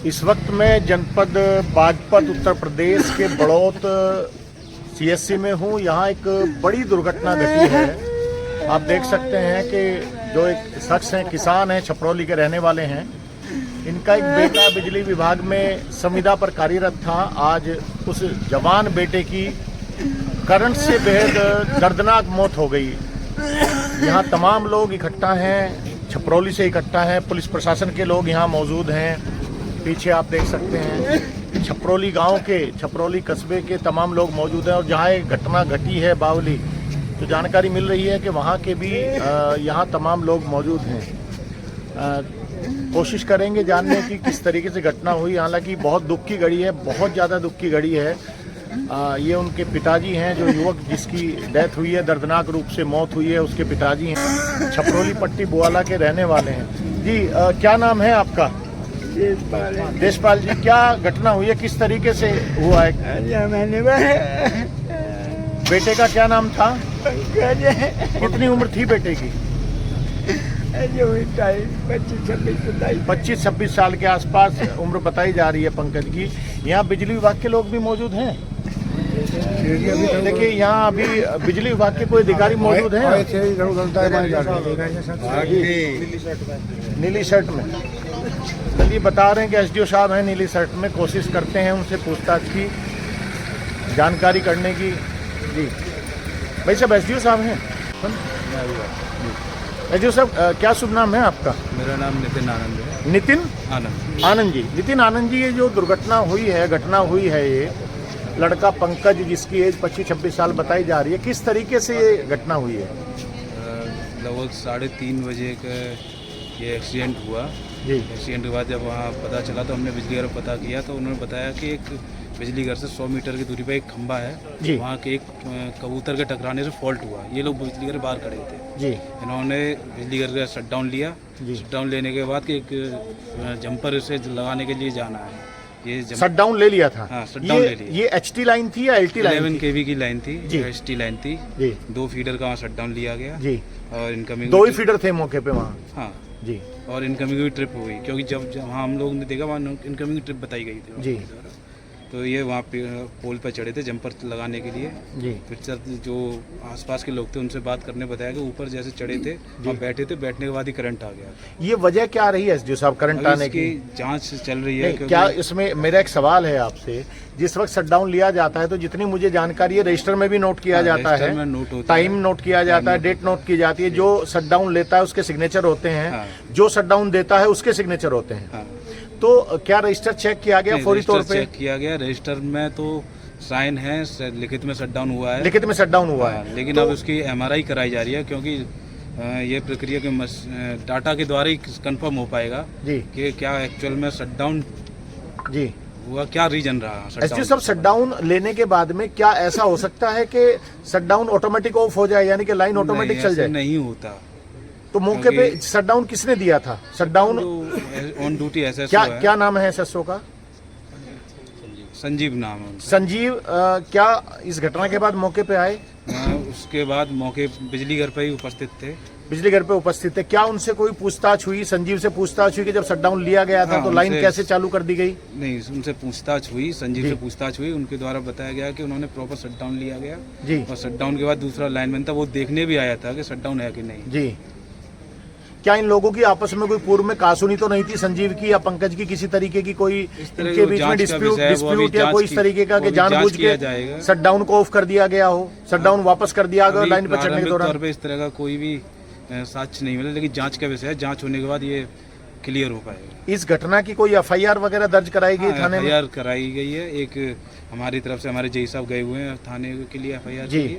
इस वक्त मैं जनपद बागपत उत्तर प्रदेश के बड़ौत सीएससी में हूँ। यहाँ एक बड़ी दुर्घटना घटी है। आप देख सकते हैं कि जो एक शख्स हैं, किसान हैं, छपरौली के रहने वाले हैं। इनका एक बेटा बिजली विभाग में संविदा पर कार्यरत था। आज उस जवान बेटे की करंट से बेहद दर्दनाक मौत हो गई। यहाँ तमाम लोग इकट्ठा हैं, छपरौली से इकट्ठा हैं, पुलिस प्रशासन के लोग यहाँ मौजूद हैं। पीछे आप देख सकते हैं छपरौली गांव के, छपरौली कस्बे के तमाम लोग मौजूद हैं। और जहाँ ये घटना घटी है बावली, तो जानकारी मिल रही है कि वहाँ के भी यहाँ तमाम लोग मौजूद हैं। कोशिश करेंगे जानने की किस तरीके से घटना हुई। हालांकि बहुत दुख की घड़ी है, बहुत ज़्यादा दुख की घड़ी है। ये उनके पिताजी हैं, जो युवक जिसकी डेथ हुई है, दर्दनाक रूप से मौत हुई है, उसके पिताजी हैं। छपरौली पट्टी बुआला के रहने वाले हैं। जी क्या नाम है आपका? देशपाल जी, क्या घटना हुई है, किस तरीके से हुआ है? बेटे का क्या नाम था? कितनी उम्र थी बेटे की? 25-26 साल के आसपास उम्र बताई जा रही है पंकज की। यहाँ बिजली विभाग के लोग भी मौजूद हैं। देखिए यहाँ अभी बिजली विभाग के कोई अधिकारी मौजूद हैं? नीली शर्ट में। चलिए, बता रहे हैं कि एसडीओ साहब हैं नीली शर्ट में। कोशिश करते हैं उनसे पूछताछ की, जानकारी करने की। जी भाई साहब, एसडीओ साहब हैं? एसडीओ साहब, क्या शुभ नाम है आपका? मेरा नाम नितिन आनंद है। नितिन आनंद जी। नितिन आनंद जी, ये जो दुर्घटना हुई है, घटना हुई है, ये लड़का पंकज जिसकी एज 25-26 साल बताई जा रही है, किस तरीके से ये घटना हुई है? लगभग 3:30 बजे का ये एक्सीडेंट हुआ जी। एक्सीडेंट के बाद जब वहाँ पता चला तो हमने बिजली घर पता किया, तो उन्होंने बताया कि एक बिजली घर से 100 मीटर की दूरी पर एक खंभा है जी। वहाँ के एक कबूतर के टकराने से फॉल्ट हुआ। ये लोग बिजली घर बाहर खड़े थे जी। इन्होंने बिजली घर का शट डाउन लिया। शट डाउन लेने के बाद कि एक जंपर से लगाने के लिए जाना है। ये शट डाउन ले लिया था। हाँ, शट डाउन ले लिया। ये एचटी लाइन थी या एलटी लाइन? 11 kV की लाइन थी, एचटी लाइन थी जी। 2 फीडर का वहाँ शट डाउन लिया गया जी। और इनकमिंग 2 ही फीडर थे मौके पे वहाँ। हाँ जी। और इनकमिंग भी ट्रिप हुई, क्योंकि जब वहाँ हम लोगों ने देखा वहाँ इनकमिंग ट्रिप बताई गई थी जी। तो ये वहाँ पे पोल पर चढ़े थे जंपर लगाने के लिए जी। फिर जो आसपास के लोग थे उनसे बात करने बताया कि ऊपर जैसे चढ़े थे वहाँ बैठे थे, बैठने के बाद ही करंट आ गया। ये वजह क्या रही है एसडीओ साहब करंट आने की? जांच चल रही है। क्या इसमें मेरा एक सवाल है आपसे, जिस वक्त शटडाउन लिया जाता है तो जितनी मुझे जानकारी है रजिस्टर में भी नोट किया जाता है, टाइम नोट किया जाता है, डेट नोट की जाती है। जो शटडाउन लेता है उसके सिग्नेचर होते हैं, जो शटडाउन देता है उसके सिग्नेचर होते हैं। तो क्या रजिस्टर चेक किया गया? फौरी तौर पे चेक किया गया। रजिस्टर में तो साइन है, लिखित में शटडाउन हुआ है। लिखित में शटडाउन हुआ है, लेकिन अब उसकी एमआरआई कराई जा रही है, क्योंकि ये प्रक्रिया के डाटा के द्वारा ही कंफर्म हो पाएगा जी कि क्या एक्चुअल में शटडाउन जी हुआ, क्या रीजन रहा। एसडीओ साहब, शटडाउन लेने के बाद में क्या ऐसा हो सकता है कि शटडाउन ऑटोमेटिक ऑफ हो जाए, यानी कि लाइन ऑटोमेटिक चल जाए? नहीं होता। तो मौके पे शटडाउन किसने दिया था? शटडाउन ऑन ड्यूटी एसएसओ क्या नाम है एसएसओ का? संजीव नाम है। संजीव क्या इस घटना के बाद मौके पे आए? उसके बाद मौके बिजली घर पे ही उपस्थित थे। बिजली घर पे उपस्थित थे। क्या उनसे कोई पूछताछ हुई? संजीव से पूछताछ हुई कि जब शटडाउन लिया गया था तो लाइन कैसे चालू कर दी गई? नहीं, उनसे पूछताछ हुई, संजीव से पूछताछ हुई। उनके द्वारा बताया गया कि उन्होंने प्रॉपर शटडाउन लिया गया जी। और शटडाउन के बाद दूसरा लाइनमैन था, वो देखने भी आया था कि शटडाउन है कि नहीं जी। क्या इन लोगों की आपस में कोई पूर्व में कासूनी तो नहीं थी, संजीव की या पंकज की? किसी तरीके की कोई इनके बीच में डिस्प्यूट या कोई इस तरीके का कि जानबूझ के शटडाउन को ऑफ कर दिया गया हो, शटडाउन वापस कर दिया गया लाइन पर चढ़ने के दौरान? इस तरह का कोई भी साक्ष्य नहीं मिला, लेकिन जांच का विषय है। जांच होने के बाद ये क्लियर हो पाएगा। इस घटना की कोई एफआईआर वगैरह दर्ज कराई गई थाने में? एफआईआर कराई गई है। एक हमारी तरफ से हमारे जई साहब गए हुए हैं थाने के लिए एफआईआर जी।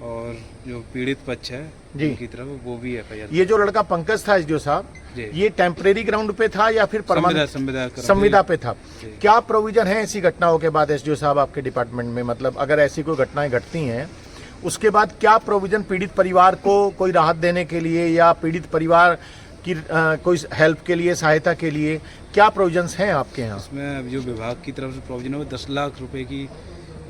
और जो पीड़ित पक्ष है उनकी तरफ वो भी एफआईआर। ये जो लड़का पंकज था एसडीओ साहब, ये टेम्परेरी ग्राउंड पे था या फिर संविदा पे था? क्या प्रोविजन है ऐसी घटनाओं के बाद एसडीओ साहब आपके डिपार्टमेंट में? मतलब अगर ऐसी कोई घटनाएं घटती हैं उसके बाद क्या प्रोविजन पीड़ित परिवार को कोई राहत देने के लिए या पीड़ित परिवार की कोई हेल्प के लिए, सहायता के लिए क्या प्रोविजंस हैं आपके यहाँ? इसमें जो विभाग की तरफ से प्रोविजन है 10 लाख रुपए की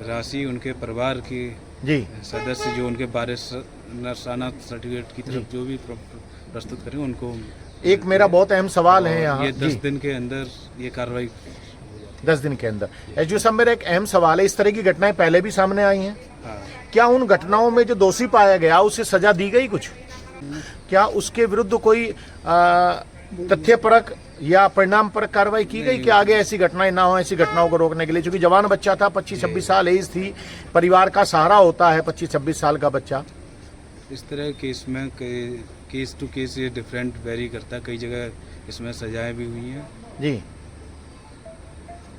राशि उनके परिवार के जी सदस्य जो उनके वारिस नरसाना सर्टिफिकेट की तरफ जो भी प्रस्तुत करें उनको एक मेरा बहुत अहम सवाल है यहाँ, ये 10 दिन के अंदर ये कार्रवाई 10 दिन के अंदर। एसडीओ साहब, मेरा एक अहम सवाल है, इस तरह की घटनाएं पहले भी सामने आई हैं, क्या उन घटनाओं में जो दोषी पाया गया उसे सजा दी गई कुछ? क्या उसके विरुद्ध कोई तथ्यपरक या परिणाम पर कार्रवाई की गई कि आगे ऐसी घटनाएं ना हो, ऐसी घटनाओं को रोकने के लिए? क्योंकि जवान बच्चा था, 25-26 साल एज थी, परिवार का सहारा होता है 25-26 साल का बच्चा। इस तरह केस में केस टू केस ये डिफरेंट वेरी करता है, कई जगह इसमें सजाएं भी हुई हैं। जी,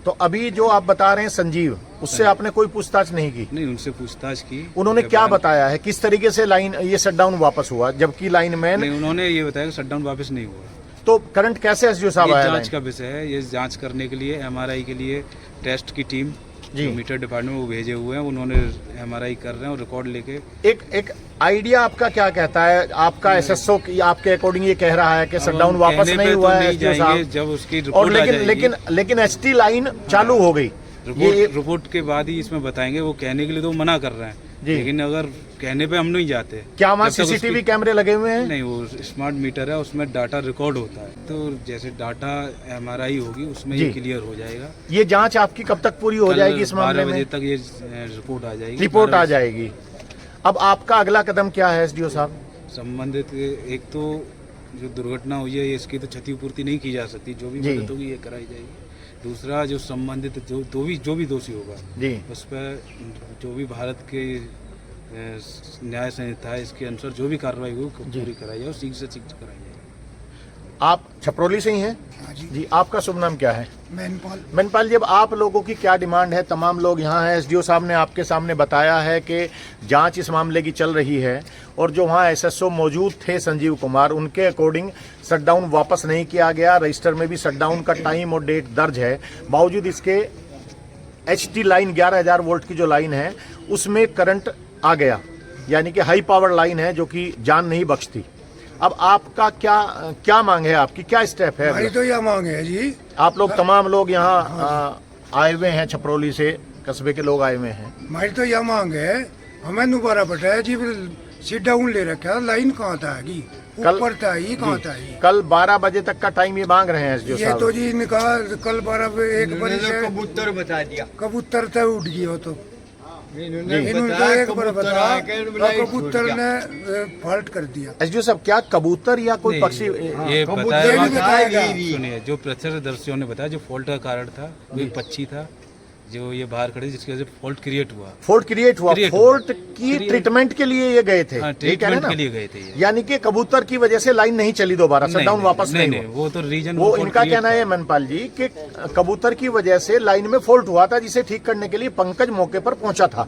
तो अभी जो आप बता रहे हैं संजीव, उससे आपने कोई पूछताछ नहीं की? नहीं, उनसे पूछताछ की। उन्होंने क्या बताया है, किस तरीके से लाइन ये शटडाउन वापस हुआ, जबकि लाइनमैन? नहीं, उन्होंने ये बताया कि शटडाउन वापस नहीं हुआ। तो करंट कैसे एसडीओ साहब आया? जांच का विषय है, ये जांच करने के लिए एमआरआई के लिए टेस्ट की टीम जो मीटर डिपार्टमेंट वो भेजे हुए हैं, उन्होंने एमआरआई कर रहे हैं और रिकॉर्ड लेके। एक आइडिया आपका क्या कहता है? आपका एसएसओ आपके अकॉर्डिंग ये कह रहा है कि शटडाउन वापस नहीं हुआ है एसडीओ साहब, जब उसकी रिपोर्ट आ जाएगी। लेकिन एसटी लाइन चालू हो गई, रिपोर्ट के बाद ही इसमें बताएंगे। वो कहने के लिए तो मना कर रहे हैं, लेकिन अगर कहने पे हम नहीं जाते। क्या वहाँ सीसीटीवी कैमरे लगे हुए हैं? नहीं, वो स्मार्ट मीटर है, उसमें डाटा रिकॉर्ड होता है, तो जैसे डाटा एमआरआई होगी उसमें ये क्लियर हो जाएगा। ये जांच आपकी कब तक पूरी हो जाएगी इस मामले में? 12 बजे तक ये रिपोर्ट आ जाएगी। रिपोर्ट आ जाएगी। अब आपका अगला कदम क्या है एसडीओ साहब? संबंधित एक तो जो दुर्घटना हुई है इसकी तो क्षतिपूर्ति नहीं की जा सकती, जो भी मदद होगी ये कराई जाएगी। दूसरा, जो संबंधित जो भी दोषी होगा जी, उस पर जो भी भारत के न्याय संहिता है इसके अनुसार जो भी कार्रवाई हो पूरी कराई जाए और शीघ्र से शीघ्र कराई जाए। आप छपरोली से ही हैं? हाँ जी, आपका शुभ नाम क्या है? मैनपाल जी, अब आप लोगों की क्या डिमांड है? तमाम लोग यहाँ हैं, एसडीओ साहब ने आपके सामने बताया है कि जांच इस मामले की चल रही है, और जो वहाँ एसएसओ मौजूद थे संजीव कुमार, उनके अकॉर्डिंग शटडाउन वापस नहीं किया गया, रजिस्टर में भी शटडाउन का टाइम और डेट दर्ज है, बावजूद इसके एचटी लाइन 11,000 वोल्ट की जो लाइन है उसमें करंट आ गया, यानी कि हाई पावर लाइन है जो कि जान नहीं बख्शती। अब आपका क्या मांग है, आपकी क्या स्टेप है? हमारी तो यह मांग है जी, आप लोग तमाम लोग यहाँ आए हुए हैं, छपरोली से कस्बे के लोग आए हुए हैं। हमारी तो यह मांग है, हमें दोबारा बताया जी सीट डाउन ले रखा, लाइन कहाँ था आगी, ऊपर था ही, कहाँ था ही। कल 12 बजे तक का टाइम ये मांग रहे हैं एसडीओ साहब। ये तो जी इनका कल 12 बजे से कबूतर बता दिया, कबूतर था उठ गया, तो इन्होंने एक बार बताया कबूतर ने फॉल्ट कर दिया। एसडीओ साहब, क्या कबूतर या कोई पक्षी? ये बताया, सुनिए, जो प्रत्यक्षदर्शियों ने बताया जो फॉल्ट का कारण था वो एक पक्षी था जो ये बाहर खड़े, जिसकी वजह से फॉल्ट क्रिएट हुआ। फॉल्ट की ट्रीटमेंट के लिए ये गए थे? ट्रीटमेंट के लिए गए थे, यानी कि कबूतर की वजह से लाइन नहीं चली दोबारा, शटडाउन वापस नहीं। वो तो रीजन, वो इनका कहना है मनपाल जी कि कबूतर की वजह से लाइन में फॉल्ट हुआ था, जिसे ठीक करने के लिए पंकज मौके पर पहुंचा था।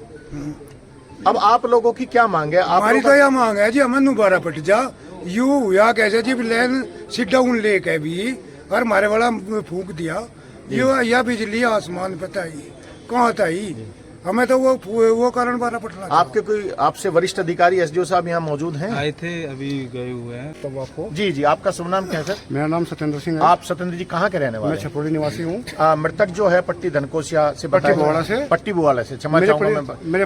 अब आप लोगों की क्या मांग है? हमारी तो यह मांग है जी, हमें दोबारा पट जा, यू हुआ कैसे जी, लाइन सीट डाउन लेके भी और हमारे वाला फूंक दिया, यह बिजली आसमान पता ही कहाँ था ही, हमें तो वो कारण 12 पटना। आपके कोई आपसे वरिष्ठ अधिकारी एसडीओ साहब यहाँ मौजूद हैं? आए थे, अभी गए हुए हैं। तो आपको जी, आपका शुभ नाम क्या है सर? मेरा नाम सत्येंद्र सिंह है। आप सत्येंद्र जी कहाँ के रहने वाले? मैं छपरोली निवासी हूँ। मृतक जो है पट्टी धनकोसिया से, पट्टी बुवाला से, क्षमा चाहूंगा मैं। मेरे